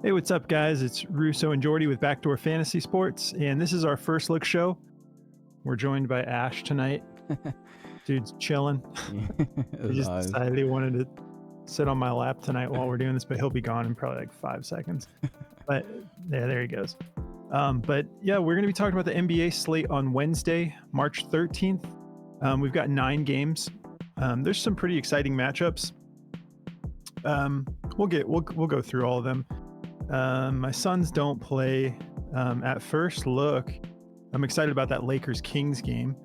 Hey, what's up, guys? It's Russo and Jordy with Backdoor Fantasy Sports, and this is our first look show. We're joined by Ash tonight. Dude's chilling. He just decided he wanted to sit on my lap tonight while we're doing this, but he'll be gone in probably like 5 seconds. But yeah, there he goes. But yeah, we're going to be talking about the NBA slate on Wednesday, March 13th. We've got 9 games. There's some pretty exciting matchups. We'll go through all of them. My Suns don't play at first look. I'm excited about that Lakers-Kings game.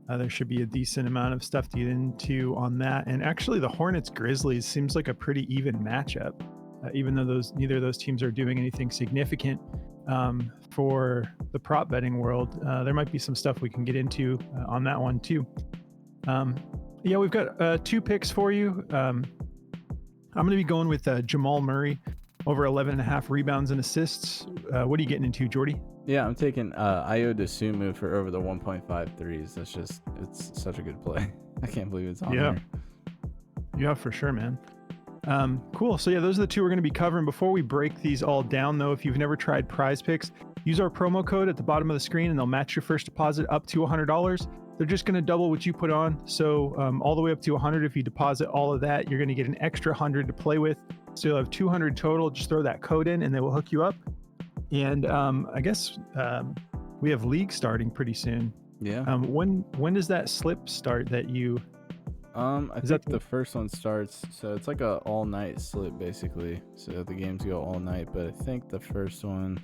There should be a decent amount of stuff to get into on that. And actually, the Hornets-Grizzlies seems like a pretty even matchup, even though neither of those teams are doing anything significant for the prop betting world. There might be some stuff we can get into on that one too. Yeah, we've got 2 picks for you. I'm going to be going with Jamal Murray over 11.5 rebounds and assists. What are you getting into, Jordy? Yeah, I'm taking Ayo Dosunmu for over the 1.5 threes. It's such a good play. I can't believe it's on there. Yeah, for sure, man. Cool. So yeah, those are the 2 we're going to be covering. Before we break these all down, though, if you've never tried Prize Picks, use our promo code at the bottom of the screen, and they'll match your first deposit up to $100. They're just going to double what you put on. So all the way up to 100. If you deposit all of that, you're going to get an extra 100 to play with. So you'll have 200 total. Just throw that code in and they will hook you up. And I guess we have league starting pretty soon. Yeah. When does that slip start that you... I think the first one starts, so it's like a all-night slip basically. So the games go all night, but I think the first one,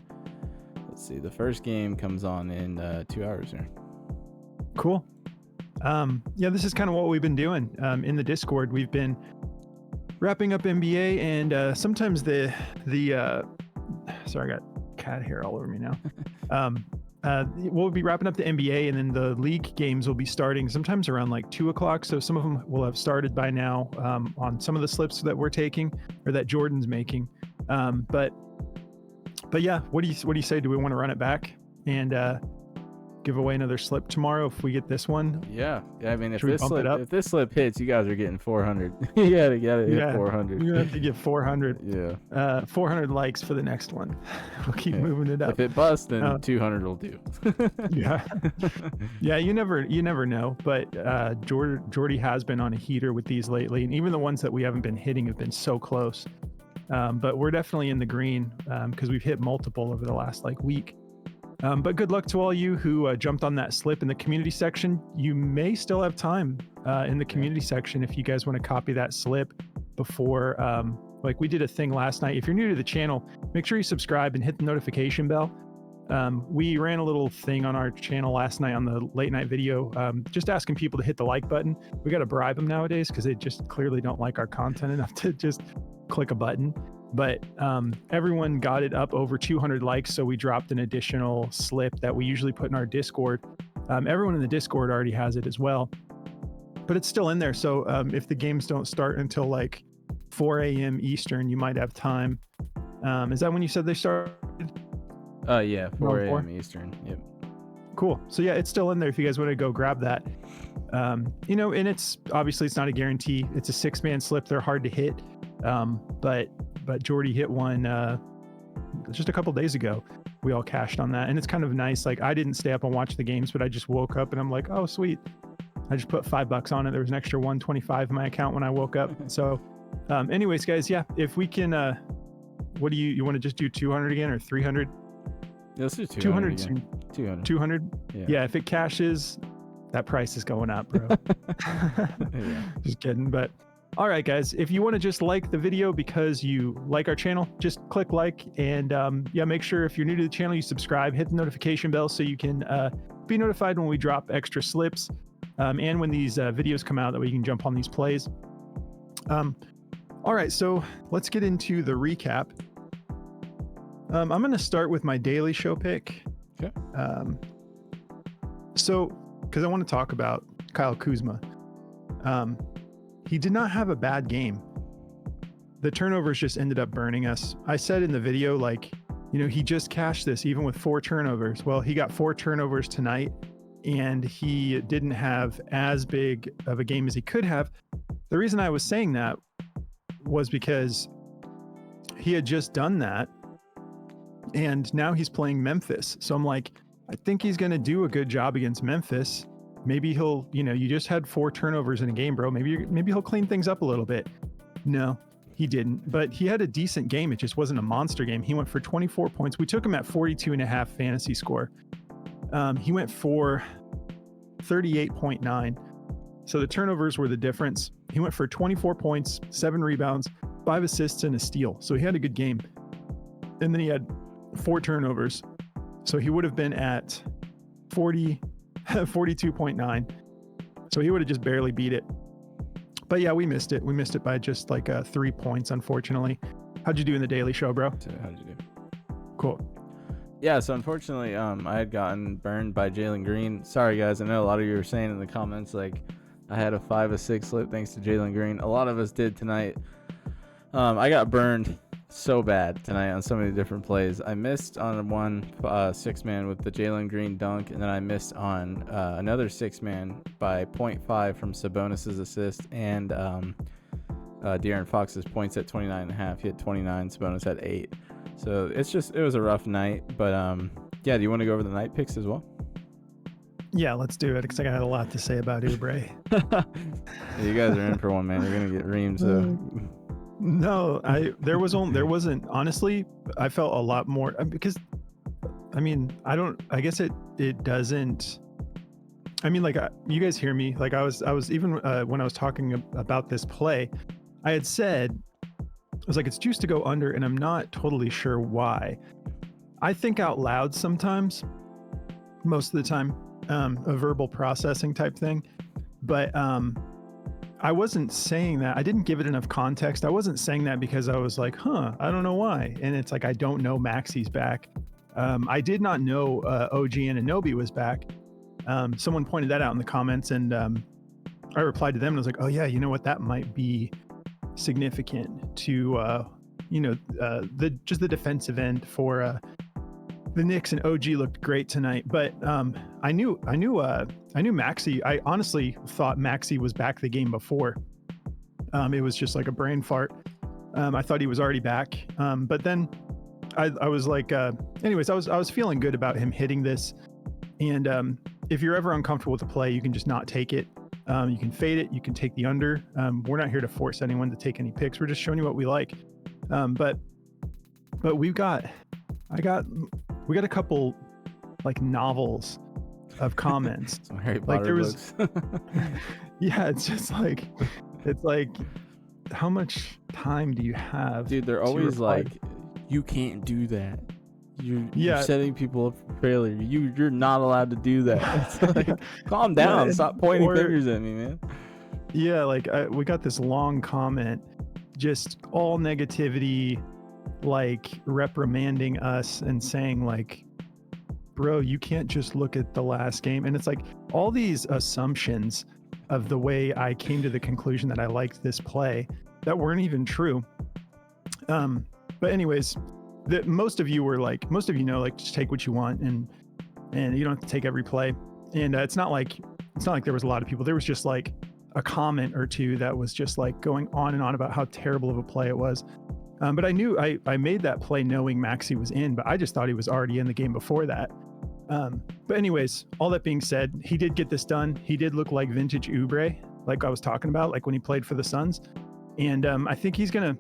let's see, the first game comes on in 2 hours here. Cool. Yeah, this is kind of what we've been doing in the Discord. We've been wrapping up NBA, and sometimes sorry, I got cat hair all over me now. We'll be wrapping up the NBA, and then the league games will be starting sometimes around like 2 o'clock. So some of them will have started by now on some of the slips that we're taking or that Jordan's making. But yeah, what do you say? Do we want to run it back and give away another slip tomorrow if we get this one? Yeah. I mean, if this slip hits, you guys are getting 400. You gotta hit 400. You're gonna have to get 400. Yeah. 400 likes for the next one. We'll keep moving it up. If it busts, then 200 will do. Yeah. Yeah. You never know. But Jordy has been on a heater with these lately, and even the ones that we haven't been hitting have been so close. But we're definitely in the green because we've hit multiple over the last week. But good luck to all you who jumped on that slip in the community section. You may still have time in the community section if you guys want to copy that slip before, we did a thing last night. If you're new to the channel, make sure you subscribe and hit the notification bell. We ran a little thing on our channel last night on the late night video, just asking people to hit the like button. We got to bribe them nowadays because they just clearly don't like our content enough to just click a button. But everyone got it up over 200 likes, so we dropped an additional slip that we usually put in our Discord. Everyone in the Discord already has it as well, but it's still in there. So if the games don't start until 4 a.m. Eastern, you might have time. Is that when you said they started? Yeah, 4 a.m. Eastern. Yep. Cool. So yeah, it's still in there if you guys want to go grab that. And it's obviously it's not a guarantee. It's a 6-man slip. They're hard to hit. But Jordy hit one just a couple days ago. We all cashed on that, and it's kind of nice. I didn't stay up and watch the games, but I just woke up and I'm like, oh sweet, I just put $5 on it. There was an extra 125 in my account when I woke up. So anyways, guys, yeah, if we can what do you want to just do 200 again or 300? Let's do 200 again. 200. Yeah, if it cashes, that price is going up, bro. Yeah. Just kidding. But all right, guys, if you want to just like the video because you like our channel, just click like, and make sure if you're new to the channel, you subscribe, hit the notification bell so you can be notified when we drop extra slips and when these videos come out, that way you can jump on these plays. All right, so let's get into the recap. I'm going to start with my daily show pick. Okay. So, because I want to talk about Kyle Kuzma. He did not have a bad game. The turnovers just ended up burning us. I said in the video, he just cashed this even with 4 turnovers. Well, he got 4 turnovers tonight, and he didn't have as big of a game as he could have. The reason I was saying that was because he had just done that And now he's playing Memphis. So I'm like, I think he's going to do a good job against Memphis. Maybe he'll, you just had 4 turnovers in a game, bro. Maybe he'll clean things up a little bit. No, he didn't. But he had a decent game. It just wasn't a monster game. He went for 24 points. We took him at 42.5 fantasy score. He went for 38.9. So the turnovers were the difference. He went for 24 points, 7 rebounds, 5 assists, and a steal. So he had a good game. And then he had 4 turnovers. So he would have been at 42.9. So he would have just barely beat it. But yeah, we missed it. We missed it by just like 3 points, unfortunately. How'd you do in the daily show, bro? How'd you do? Cool. Yeah, so unfortunately, I had gotten burned by Jalen Green. Sorry, guys. I know a lot of you were saying in the comments, like, I had a 5 of 6 slip thanks to Jalen Green. A lot of us did tonight. I got burned so bad tonight on so many different plays. I missed on one 6-man with the Jalen Green dunk, and then I missed on another 6-man by 0.5 from Sabonis's assist and De'Aaron Fox's points at 29.5. He had 29. Sabonis had 8. So it was a rough night. But yeah, do you want to go over the night picks as well? Yeah, let's do it because I got a lot to say about Oubre. Yeah, you guys are in for one, man. You're gonna get reamed. So. No, there wasn't honestly. I felt a lot more because, I mean, I guess it doesn't. I mean, like you guys hear me. Like I was even when I was talking about this play, I had said, I was like, it's juice to go under, and I'm not totally sure why. I think out loud sometimes, most of the time, a verbal processing type thing, but I wasn't saying that. I didn't give it enough context. I wasn't saying that because I was like, I don't know why. And it's like, I don't know Maxi's back. I did not know OG Anunoby was back. Someone pointed that out in the comments, and I replied to them and I was like, oh yeah, you know what? That might be significant to, just the defensive end for the Knicks, and OG looked great tonight. But I knew Maxi. I honestly thought Maxi was back the game before. It was just like a brain fart. I thought he was already back. But then I was like, anyways, I was feeling good about him hitting this. And if you're ever uncomfortable with the play, you can just not take it. You can fade it. You can take the under. We're not here to force anyone to take any picks. We're just showing you what we like. But we got a couple like novels of comments. Some Harry Potter like there was books. Yeah, it's like how much time do you have? Dude, they're always like, you can't do that. You're setting people up for failure. You're not allowed to do that. It's like, calm down. Yeah, stop pointing fingers at me, man. Yeah, like we got this long comment, just all negativity, like reprimanding us and saying like, bro, you can't just look at the last game. And it's like all these assumptions of the way I came to the conclusion that I liked this play that weren't even true. But anyways, most of you know, like, just take what you want, and you don't have to take every play. And it's not like there was a lot of people. There was just like a comment or two that was just like going on and on about how terrible of a play it was. But I knew I made that play knowing Maxi was in, but I just thought he was already in the game before that. But anyways, all that being said, he did get this done. He did look like vintage Oubre, like I was talking about, like when he played for the Suns. And I think he's gonna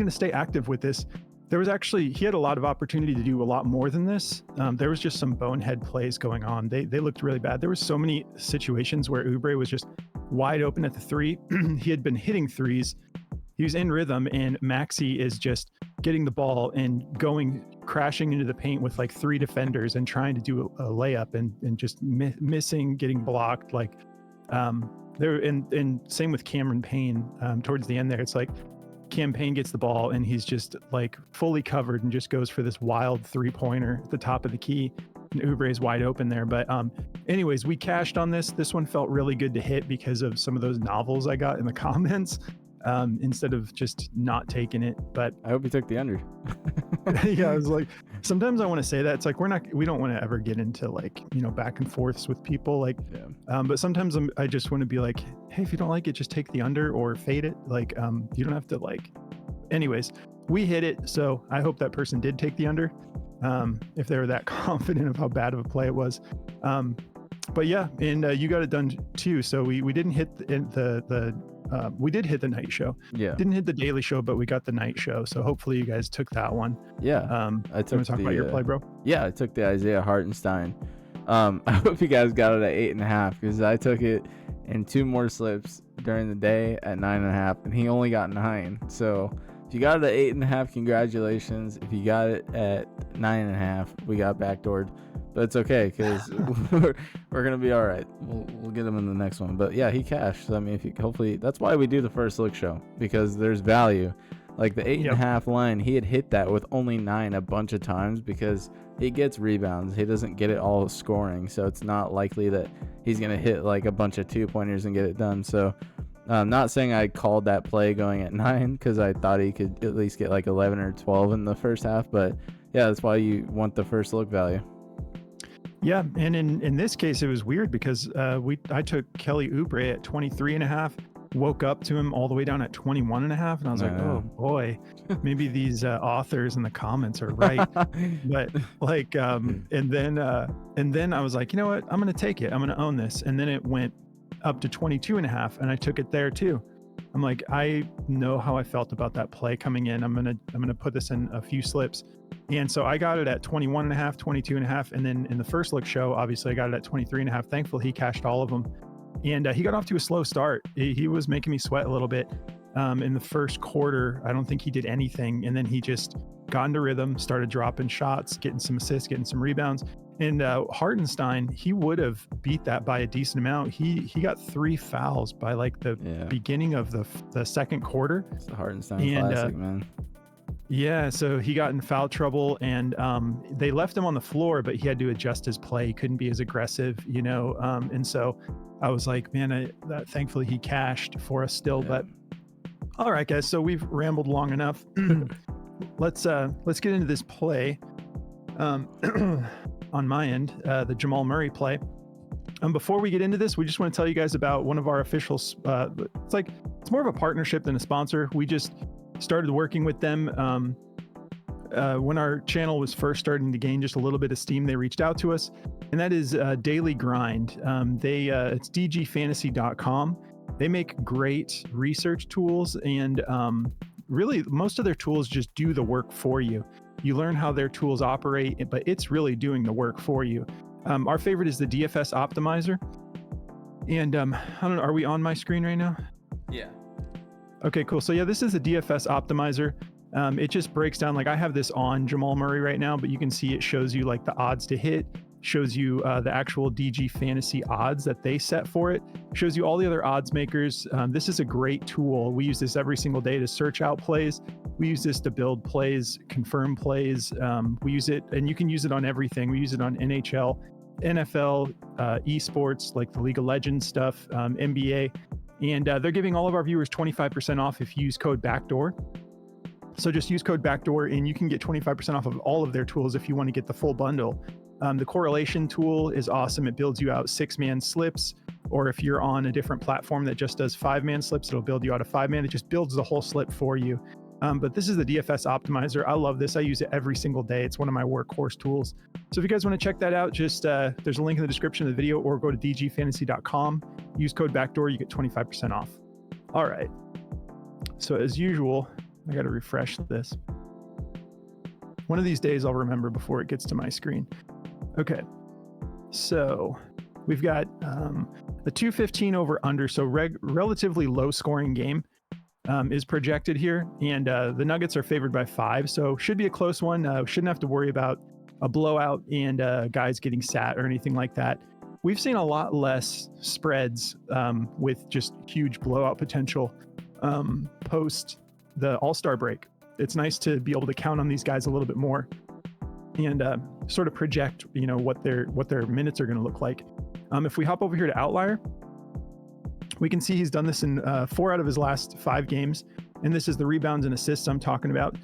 stay active with this. He had a lot of opportunity to do a lot more than this. There was just some bonehead plays going on. They looked really bad. There was so many situations where Oubre was just wide open at the 3. He had been hitting threes. He was in rhythm, and Maxi is just getting the ball and crashing into the paint with like 3 defenders and trying to do a layup and just missing, getting blocked. Like and same with Cameron Payne towards the end there. It's like Cam Payne gets the ball and he's just like fully covered and just goes for this wild 3-pointer at the top of the key. And Oubre is wide open there. But anyways, we cashed on this. This one felt really good to hit because of some of those novels I got in the comments. Instead of just not taking it. But I hope you took the under. Yeah, I was like, sometimes I want to say that. It's like we don't want to ever get into like, back and forths with people. Like, yeah. But sometimes I just want to be like, hey, if you don't like it, just take the under or fade it. Like, you don't have to like. Anyways, we hit it. So I hope that person did take the under, if they were that confident of how bad of a play it was. But yeah, and you got it done too. So we didn't hit we did hit the night show. Yeah. Didn't hit the daily show, but we got the night show. So hopefully you guys took that one. Yeah. I took talk about your play, bro. Yeah, I took the Isaiah Hartenstein. I hope you guys got it at 8.5 because I took it in 2 more slips during the day at 9.5, and he only got 9. So if you got it at 8.5, congratulations. If you got it at 9.5, we got backdoored. But it's okay because we're gonna be all right. We'll get him in the next one. But yeah, he cashed. So, I mean, hopefully that's why we do the first look show, because there's value. Like the 8.5 line, he had hit that with only 9 a bunch of times because he gets rebounds. He doesn't get it all scoring, so it's not likely that he's gonna hit like a bunch of 2-pointers and get it done. So I'm not saying I called that play going at 9 because I thought he could at least get like 11 or 12 in the first half. But yeah, that's why you want the first look value. Yeah, and in this case, it was weird because I took Kelly Oubre at 23.5, woke up to him all the way down at 21.5, and I was like, oh boy, maybe these authors in the comments are right. But like, and then I was like, you know what, I'm gonna take it, I'm gonna own this, and then it went up to 22.5, and I took it there too. I'm like, I know how I felt about that play coming in. I'm gonna put this in a few slips. And so I got it at 21.5, 22.5. And then in the first look show, obviously I got it at 23.5. Thankfully, he cashed all of them. And he got off to a slow start. He was making me sweat a little bit in the first quarter. I don't think he did anything. And then he just got into rhythm, started dropping shots, getting some assists, getting some rebounds. And Hartenstein, he would have beat that by a decent amount. He got 3 fouls by like the beginning of the second quarter. It's the Hartenstein classic, man. Yeah, so he got in foul trouble, and they left him on the floor, but he had to adjust his play. He couldn't be as aggressive, you know. And so I was like, man, thankfully he cashed for us still. But all right, guys, so we've rambled long enough. Let's get into this play. On my end, the Jamal Murray play. Before we get into this, we just want to tell you guys about one of our officials. It's more of a partnership than a sponsor. We just started working with them when our channel was first starting to gain just a little bit of steam. They reached out to us, and that is Daily Grind. It's dgfantasy.com. They make great research tools, and really most of their tools just do the work for you. You learn how their tools operate, but it's really doing the work for you. Our favorite is the DFS optimizer. And I don't know, are we on my screen right now? Yeah. Okay, cool. So yeah, this is the DFS optimizer. It just breaks down, like I have this on Jamal Murray right now, but you can see it shows you like the odds to hit, shows you the actual DG fantasy odds that they set for it, shows you all the other odds makers. This is a great tool. We use this every single day to search out plays. We use this to build plays, confirm plays. We use it, and you can use it on everything. We use it on NHL, NFL, esports, like the League of Legends stuff, NBA. And they're giving all of our viewers 25% off if you use code Backdoor. So just use code Backdoor and you can get 25% off of all of their tools if you want to get the full bundle. The correlation tool is awesome. It builds you out 6-man slips, or if you're on a different platform that just does 5-man slips, it'll build you out a 5-man. It just builds the whole slip for you. But this is the DFS optimizer. I love this. I use it every single day. It's one of my workhorse tools. So if you guys want to check that out, just there's a link in the description of the video, or go to dgfantasy.com. Use code Backdoor, you get 25% off. All right. So as usual, I got to refresh this. One of these days I'll remember before it gets to my screen. Okay. So we've got a 215 over under. So relatively low scoring game is projected here. And the Nuggets are favored by 5. So should be a close one. Shouldn't have to worry about a blowout and guys getting sat or anything like that. We've seen a lot less spreads with just huge blowout potential post the All-Star break. It's nice to be able to count on these guys a little bit more and sort of project, you know, what their minutes are going to look like. If we hop over here to Outlier, we can see he's done this in 4 out of his last 5 games, and this is the rebounds and assists I'm talking about.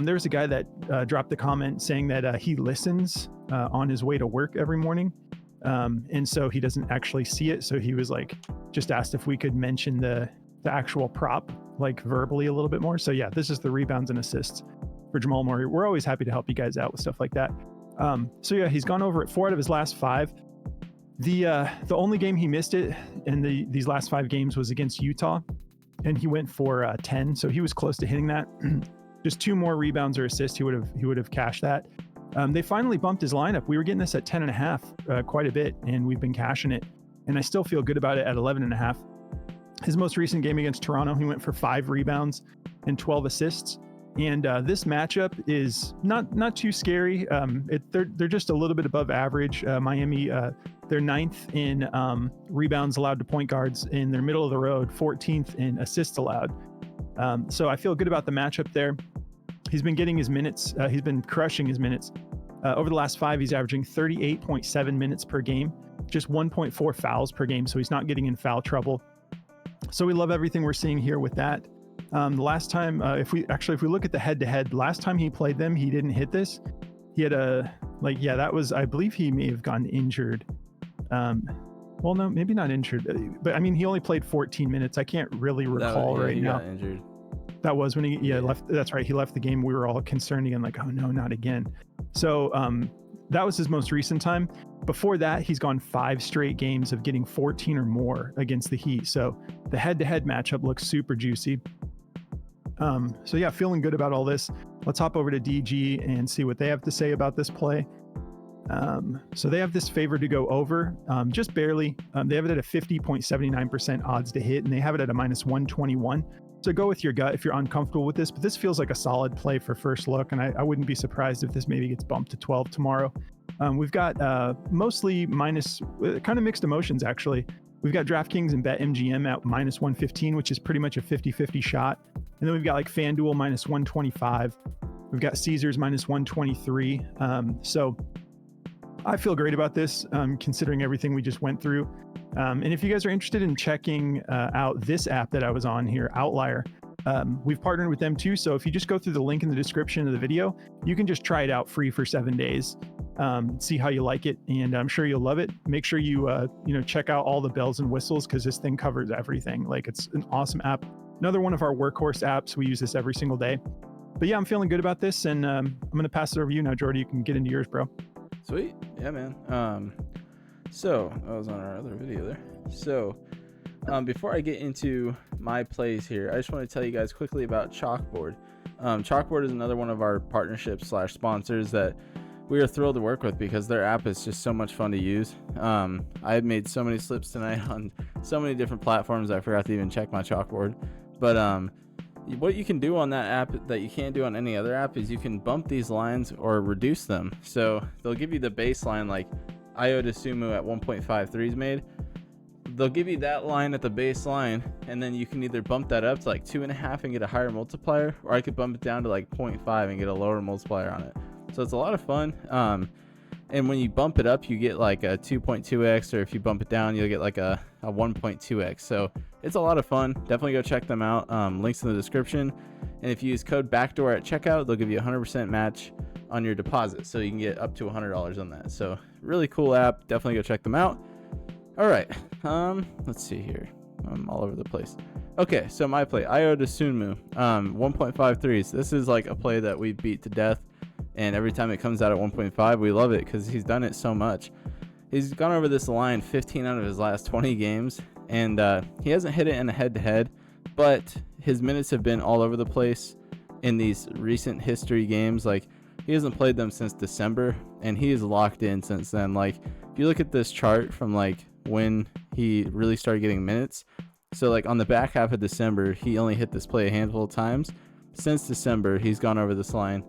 There's a guy that dropped a comment saying that he listens on his way to work every morning. And so he doesn't actually see it. So he was like, just asked if we could mention the actual prop like verbally a little bit more. So yeah, this is the rebounds and assists for Jamal Murray. We're always happy to help you guys out with stuff like that. So yeah, he's gone over it 4 out of his last 5. The only game he missed it in these last 5 games was against Utah, and he went for 10. So he was close to hitting that. Just 2 more rebounds or assists, he would have cashed that. They finally bumped his lineup. We were getting this at 10.5 quite a bit, and we've been cashing it. And I still feel good about it at 11.5. His most recent game against Toronto, he went for 5 rebounds and 12 assists. And this matchup is not too scary. They're just a little bit above average. Miami, they're 9th in rebounds allowed to point guards, and they're middle of the road, 14th in assists allowed. So I feel good about the matchup there. He's been getting his minutes. He's been crushing his minutes. Over the last 5, he's averaging 38.7 minutes per game, just 1.4 fouls per game. So he's not getting in foul trouble. So we love everything we're seeing here with that. The last time, if we look at the head-to-head, last time he played them, he didn't hit this. He had that was, I believe he may have gotten injured. Well, no, maybe not injured, but I mean, he only played 14 minutes. I can't really recall right now. Got injured. That was when he left. That's right. He left the game. We were all concerned again, like, oh no, not again. So that was his most recent time. Before that, he's gone 5 straight games of getting 14 or more against the Heat. So the head-to-head matchup looks super juicy. So yeah, feeling good about all this. Let's hop over to DG and see what they have to say about this play. So they have this favor to go over, just barely. They have it at a 50.79% odds to hit, and they have it at a -121. So go with your gut if you're uncomfortable with this, but this feels like a solid play for first look, and I wouldn't be surprised if this maybe gets bumped to 12 tomorrow. We've got mostly kind of mixed emotions, actually. We've got DraftKings and BetMGM at -115, which is pretty much a 50-50 shot. And then we've got like FanDuel -125. We've got Caesars -123. So I feel great about this, considering everything we just went through. And if you guys are interested in checking out this app that I was on here, Outlier, we've partnered with them too. So if you just go through the link in the description of the video, you can just try it out free for 7 days, see how you like it, and I'm sure you'll love it. Make sure you check out all the bells and whistles, because this thing covers everything. Like, it's an awesome app. Another one of our workhorse apps. We use this every single day. But yeah, I'm feeling good about this, and I'm going to pass it over to you now, Jordy. You can get into yours, bro. Sweet. Yeah, man. So I was on our other video there. So before I get into my plays here, I just want to tell you guys quickly about CHALKBOARD. CHALKBOARD is another one of our partnerships / sponsors that we are thrilled to work with, because their app is just so much fun to use. I've made so many slips tonight on so many different platforms, I forgot to even check my chalkboard. But what you can do on that app that you can't do on any other app is you can bump these lines or reduce them. So they'll give you the baseline, like Ayo Dosunmu at 1.53 is made. They'll give you that line at the baseline, and then you can either bump that up to like 2.5 and get a higher multiplier, or I could bump it down to like 0.5 and get a lower multiplier on it. So it's a lot of fun. And when you bump it up, you get like a 2.2x, or if you bump it down, you'll get like a 1.2x. So it's a lot of fun. Definitely go check them out. Links in the description. And if you use code Backdoor at checkout, they'll give you a 100% match on your deposit. So you can get up to $100 on that. So really cool app. Definitely go check them out. All right. Let's see here. I'm all over the place. Okay, so my play, Ayo Dosunmu, 1.53s. This is like a play that we beat to death. And every time it comes out at 1.5, we love it because he's done it so much. He's gone over this line 15 out of his last 20 games, and he hasn't hit it in a head-to-head, but his minutes have been all over the place in these recent history games. Like, he hasn't played them since December, and he is locked in since then. Like, if you look at this chart from like when he really started getting minutes, so like on the back half of December, he only hit this play a handful of times. Since December, he's gone over this line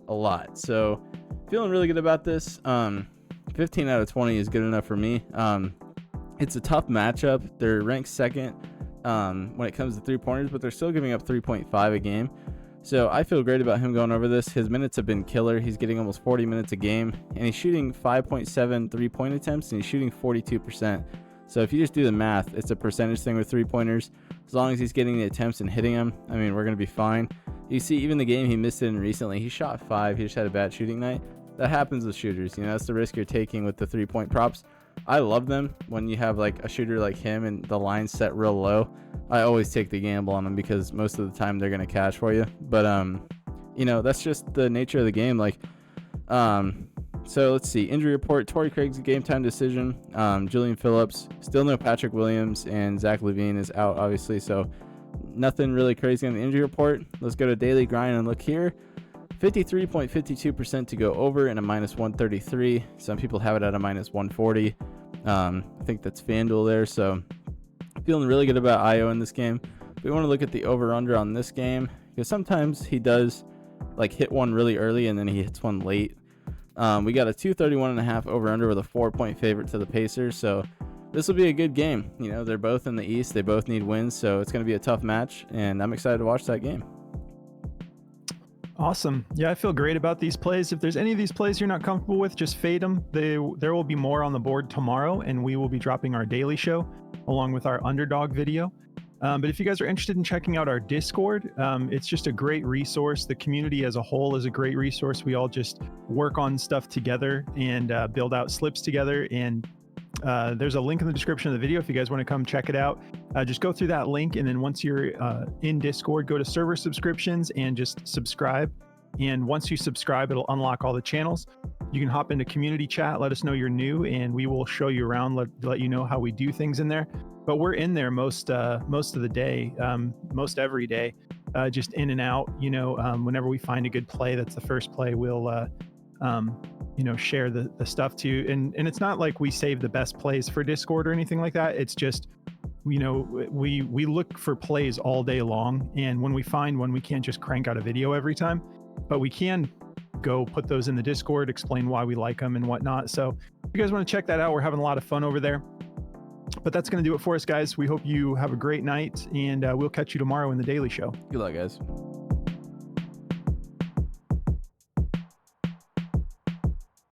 a lot. So feeling really good about this. 15 out of 20 is good enough for me. It's a tough matchup. They're ranked second when it comes to 3-pointers, but they're still giving up 3.5 a game. So I feel great about him going over this. His minutes have been killer. He's getting almost 40 minutes a game, and he's shooting 5.7 3-point attempts, and he's shooting 42%. So if you just do the math, it's a percentage thing with 3-pointers. As long as he's getting the attempts and hitting them, I mean, we're going to be fine. You see, even the game he missed it in recently, he shot 5. He just had a bad shooting night. That happens with shooters. You know, that's the risk you're taking with the 3-point props. I love them when you have like a shooter like him and the line set real low. I always take the gamble on them because most of the time they're going to cash for you. But, you know, that's just the nature of the game. Like, so let's see. Injury report: Torrey Craig's a game time decision. Julian Phillips, still no Patrick Williams, and Zach LaVine is out, obviously. So nothing really crazy on the injury report. Let's go to daily grind and look here. 53.52% to go over and a minus 133. Some people have it at a minus 140. I think that's FanDuel there. So feeling really good about Io in this game. We want to look at the over under on this game because sometimes he does like hit one really early and then he hits one late. We got a 231.5 over under with a 4-point favorite to the Pacers. So this will be a good game. You know, they're both in the East. They both need wins. So it's going to be a tough match, and I'm excited to watch that game. Awesome. Yeah, I feel great about these plays. If there's any of these plays you're not comfortable with, just fade them. There will be more on the board tomorrow, and we will be dropping our daily show along with our underdog video. But if you guys are interested in checking out our Discord, it's just a great resource. The community as a whole is a great resource. We all just work on stuff together and build out slips together. And there's a link in the description of the video if you guys want to come check it out. Just go through that link, and then once you're in Discord, go to server subscriptions and just subscribe. And once you subscribe, it'll unlock all the channels. You can hop into community chat, let us know you're new, and we will show you around, let you know how we do things in there. But we're in there most of the day, most every day, just in and out. You know, whenever we find a good play, that's the first play we'll you know, share the stuff to you. And it's not like we save the best plays for Discord or anything like that. It's just, you know, we look for plays all day long, and when we find one, we can't just crank out a video every time, but we can go put those in the Discord, explain why we like them and whatnot. So if you guys want to check that out, we're having a lot of fun over there. But that's going to do it for us, guys. We hope you have a great night, and we'll catch you tomorrow in the Daily Show. Good luck, guys.